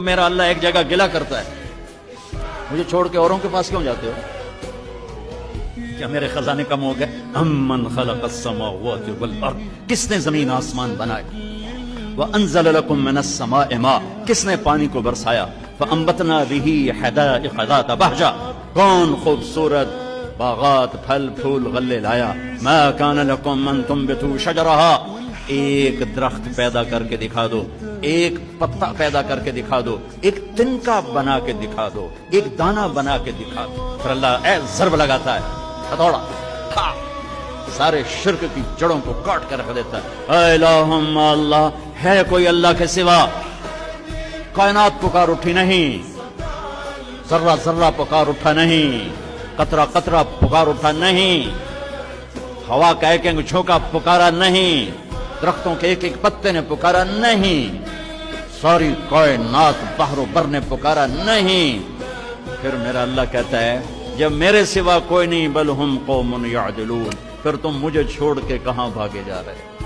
میرا اللہ ایک جگہ گلا کرتا ہے، مجھے چھوڑ کے اوروں کے پاس کیوں جاتے ہو؟ کیا میرے خزانے کم ہو گئے؟ امن خلق السماوات والارض، کس نے زمین آسمان بنائے؟ وانزل لكم من السماء ماء، کس نے پانی کو برسایا؟ فانبتنا به حدائق ذات بہجہ، کون خوبصورت باغات پھل پھول غلے لایا؟ ما كان لكم ان تنبتوا شجرها، ایک درخت پیدا کر کے دکھا دو، ایک پتا پیدا کر کے دکھا دو، ایک تنکا بنا کے دکھا دو، ایک دانہ بنا کے دکھا دو۔ پھر اللہ ضرب لگاتا ہے، ہتھوڑا سارے شرک کی جڑوں کو کاٹ کر رکھ دیتا ہے۔ اے الہم اللہ، ہے کوئی اللہ کے سوا؟ کائنات پکار اٹھی نہیں، ذرہ ذرہ پکار اٹھا نہیں، قطرہ قطرہ پکار اٹھا نہیں، ہوا کا ایک ایک جھونکا پکارا نہیں، درختوں کے ایک ایک پتے نے پکارا نہیں، ساری کائنات بحر و بر نے پکارا نہیں۔ پھر میرا اللہ کہتا ہے جب میرے سوا کوئی نہیں، بل ہم قوم یعدلون، پھر تم مجھے چھوڑ کے کہاں بھاگے جا رہے؟